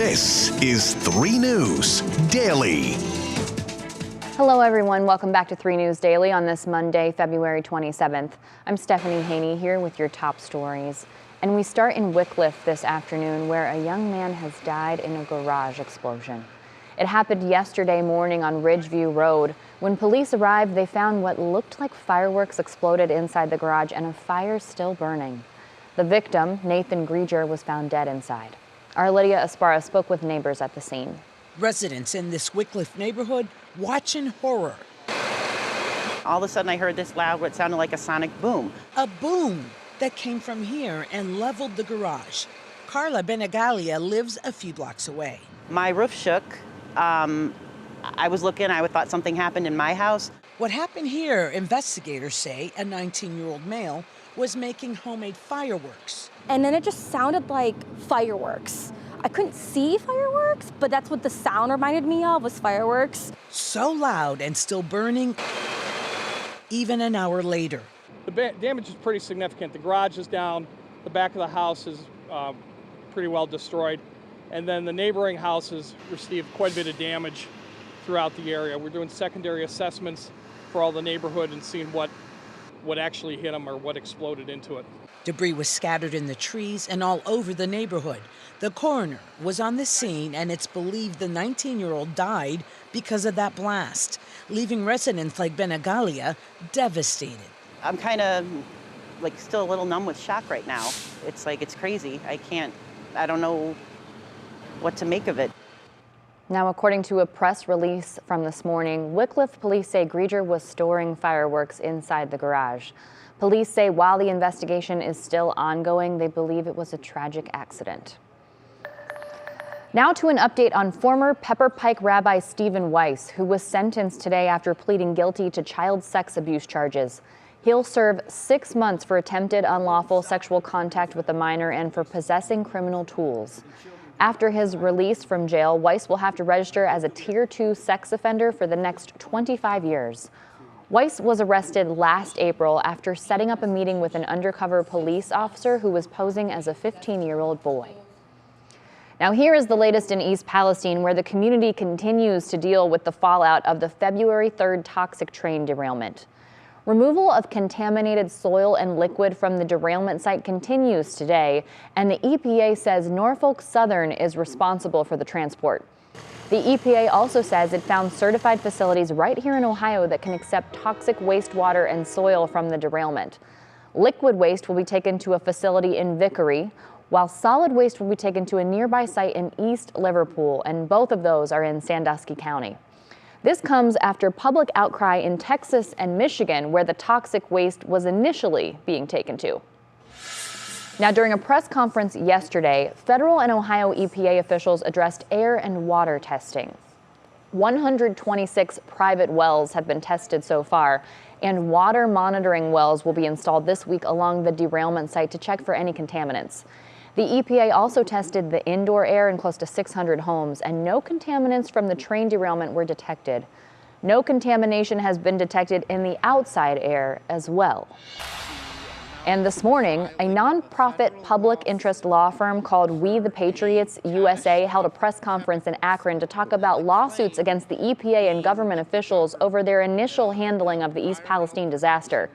This is 3 News Daily. Hello everyone, welcome back to 3 News Daily on this Monday, February 27th. I'm Stephanie Haney here with your top stories. And we start in Wickliffe this afternoon, where a young man has died in a garage explosion. It happened yesterday morning on Ridgeview Road. When police arrived, they found what looked like fireworks exploded inside the garage and a fire still burning. The victim, Nathan Grieger, was found dead inside. Our Lydia Esparra spoke with neighbors at the scene. Residents in this Wycliffe neighborhood watch in horror. All of a sudden I heard this loud, what sounded like a sonic boom. A boom that came from here and leveled the garage. Carla Benagalia lives a few blocks away. My roof shook. I was looking, I thought something happened in my house. What happened here, investigators say a 19-year-old male was making homemade fireworks. And then it just sounded like fireworks. I couldn't see fireworks, but that's what the sound reminded me of, was fireworks. So loud and still burning even an hour later. The damage is pretty significant. The garage is down, the back of the house is pretty well destroyed, and then the neighboring houses received quite a bit of damage throughout the area. We're doing secondary assessments for all the neighborhood and seeing what actually hit them or what exploded into it. Debris was scattered in the trees and all over the neighborhood. The coroner was on the scene, and it's believed the 19-year-old died because of that blast, leaving residents like Benagalia devastated. I'm kind of still a little numb with shock right now. It's crazy. I don't know what to make of it. Now, according to a press release from this morning, Wickliffe police say Grieger was storing fireworks inside the garage. Police say while the investigation is still ongoing, they believe it was a tragic accident. Now to an update on former Pike Rabbi Stephen Weiss, who was sentenced today after pleading guilty to child sex abuse charges. He'll serve 6 months for attempted unlawful sexual contact with a minor and for possessing criminal tools. After his release from jail, Weiss will have to register as a Tier 2 sex offender for the next 25 years. Weiss was arrested last April after setting up a meeting with an undercover police officer who was posing as a 15-year-old boy. Now here is the latest in East Palestine, where the community continues to deal with the fallout of the February 3rd toxic train derailment. Removal of contaminated soil and liquid from the derailment site continues today, and the EPA says Norfolk Southern is responsible for the transport. The EPA also says it found certified facilities right here in Ohio that can accept toxic wastewater and soil from the derailment. Liquid waste will be taken to a facility in Vickery, while solid waste will be taken to a nearby site in East Liverpool, and both of those are in Sandusky County. This comes after public outcry in Texas and Michigan, where the toxic waste was initially being taken to. Now, during a press conference yesterday, federal and Ohio EPA officials addressed air and water testing. 126 private wells have been tested so far, and water monitoring wells will be installed this week along the derailment site to check for any contaminants. The EPA also tested the indoor air in close to 600 homes, and no contaminants from the train derailment were detected. No contamination has been detected in the outside air as well. And this morning, a nonprofit public interest law firm called We the Patriots USA held a press conference in Akron to talk about lawsuits against the EPA and government officials over their initial handling of the East Palestine disaster.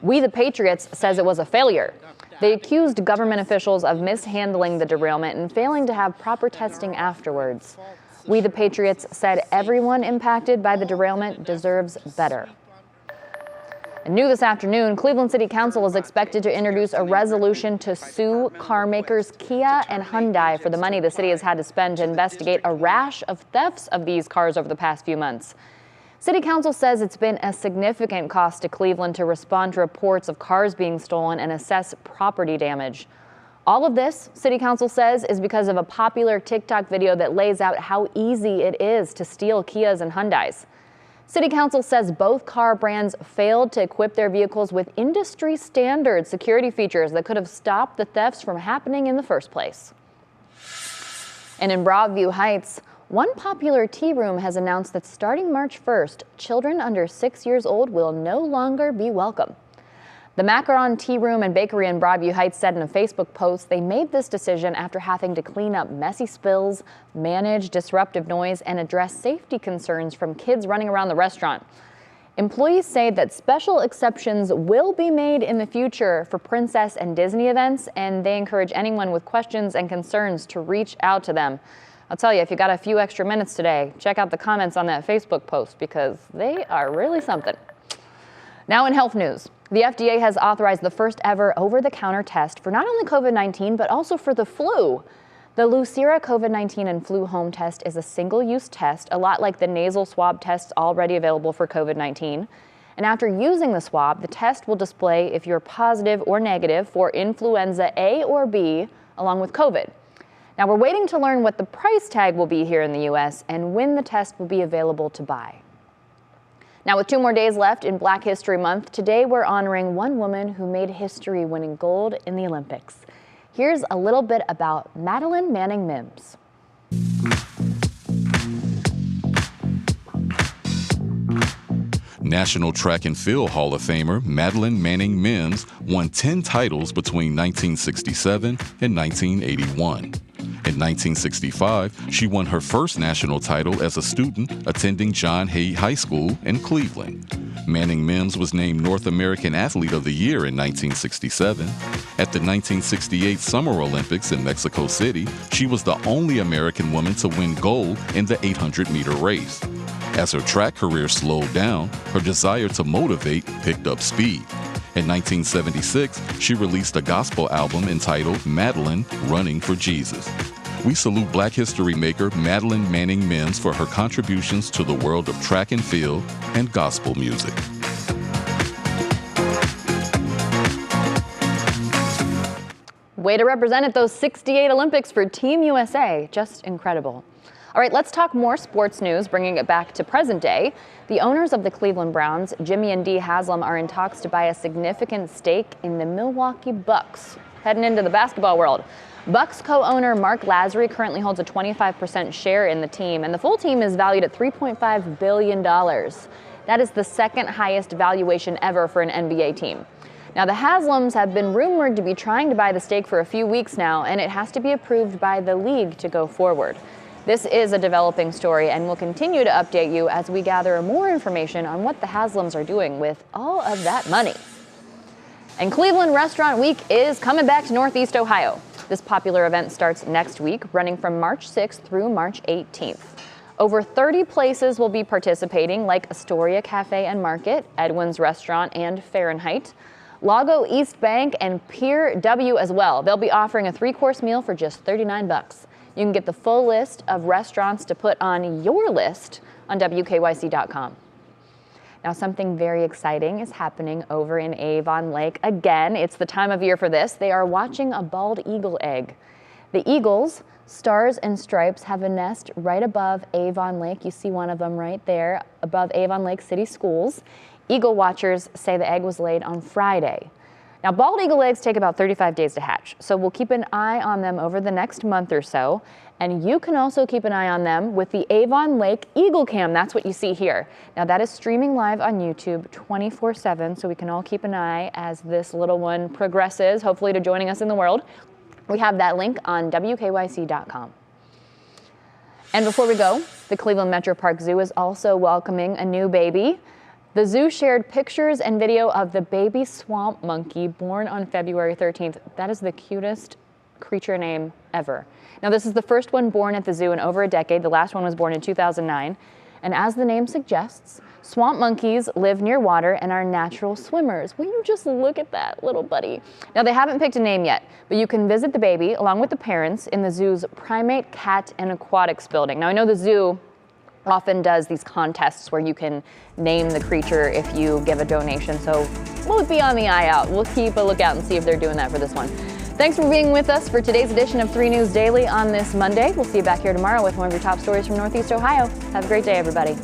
We the Patriots says it was a failure. They accused government officials of mishandling the derailment and failing to have proper testing afterwards. We the Patriots said everyone impacted by the derailment deserves better. And new this afternoon, Cleveland City Council is expected to introduce a resolution to sue car makers Kia and Hyundai for the money the city has had to spend to investigate a rash of thefts of these cars over the past few months. City Council says it's been a significant cost to Cleveland to respond to reports of cars being stolen and assess property damage. All of this, City Council says, is because of a popular TikTok video that lays out how easy it is to steal Kias and Hyundais. City Council says both car brands failed to equip their vehicles with industry standard security features that could have stopped the thefts from happening in the first place. And in Broadview Heights, one popular tea room has announced that starting March 1st, children under 6 years old will no longer be welcome. The Macaron Tea Room and Bakery in Broadview Heights said in a Facebook post they made this decision after having to clean up messy spills, manage disruptive noise, and address safety concerns from kids running around the restaurant. Employees say that special exceptions will be made in the future for Princess and Disney events, and they encourage anyone with questions and concerns to reach out to them. I'll tell you, if you got a few extra minutes today, check out the comments on that Facebook post because they are really something. Now in health news, the FDA has authorized the first ever over-the-counter test for not only COVID-19, but also for the flu. The Lucira COVID-19 and flu home test is a single-use test, a lot like the nasal swab tests already available for COVID-19. And after using the swab, the test will display if you're positive or negative for influenza A or B, along with COVID. Now we're waiting to learn what the price tag will be here in the U.S. and when the test will be available to buy. Now, with 2 more days left in Black History Month, today we're honoring one woman who made history winning gold in the Olympics. Here's a little bit about Madeline Manning Mims. National Track and Field Hall of Famer Madeline Manning Mims won 10 titles between 1967 and 1981. In 1965, she won her first national title as a student attending John Hay High School in Cleveland. Manning Mims was named North American Athlete of the Year in 1967. At the 1968 Summer Olympics in Mexico City, she was the only American woman to win gold in the 800-meter race. As her track career slowed down, her desire to motivate picked up speed. In 1976, she released a gospel album entitled Madeline, Running for Jesus. We salute Black history maker Madeline Manning Mims for her contributions to the world of track and field and gospel music. Way to represent at those 68 Olympics for Team USA. Just incredible. All right, let's talk more sports news, bringing it back to present day. The owners of the Cleveland Browns, Jimmy and Dee Haslam, are in talks to buy a significant stake in the Milwaukee Bucks. Heading into the basketball world. Bucks co-owner Mark Lazary currently holds a 25% share in the team, and the full team is valued at $3.5 billion. That is the second highest valuation ever for an NBA team. Now, the Haslams have been rumored to be trying to buy the stake for a few weeks now, and it has to be approved by the league to go forward. This is a developing story, and we'll continue to update you as we gather more information on what the Haslams are doing with all of that money. And Cleveland Restaurant Week is coming back to Northeast Ohio. This popular event starts next week, running from March 6th through March 18th. Over 30 places will be participating, like Astoria Cafe and Market, Edwin's Restaurant, and Fahrenheit. Lago East Bank and Pier W as well. They'll be offering a 3-course meal for just $39. You can get the full list of restaurants to put on your list on WKYC.com. Now, something very exciting is happening over in Avon Lake. Again, it's the time of year for this. They are watching a bald eagle egg. The eagles, Stars and Stripes, have a nest right above Avon Lake. You see one of them right there above Avon Lake City Schools. Eagle watchers say the egg was laid on Friday. Now, bald eagle eggs take about 35 days to hatch, so we'll keep an eye on them over the next month or so. And you can also keep an eye on them with the Avon Lake Eagle Cam. That's what you see here. Now, that is streaming live on YouTube 24/7, so we can all keep an eye as this little one progresses, hopefully to joining us in the world. We have that link on WKYC.com. And before we go, the Cleveland Metroparks Zoo is also welcoming a new baby. The zoo shared pictures and video of the baby swamp monkey born on February 13th. That is the cutest creature name ever. Now, this is the first one born at the zoo in over a decade. The last one was born in 2009. And as the name suggests, swamp monkeys live near water and are natural swimmers. Will you just look at that little buddy? Now, they haven't picked a name yet, but you can visit the baby along with the parents in the zoo's Primate, Cat, and Aquatics building. Now, I know the zoo often does these contests where you can name the creature if you give a donation, so we'll be on the eye out. We'll keep a lookout and see if they're doing that for this one. Thanks for being with us for today's edition of 3 News Daily on this Monday. We'll see you back here tomorrow with one of your top stories from Northeast Ohio. Have a great day, everybody.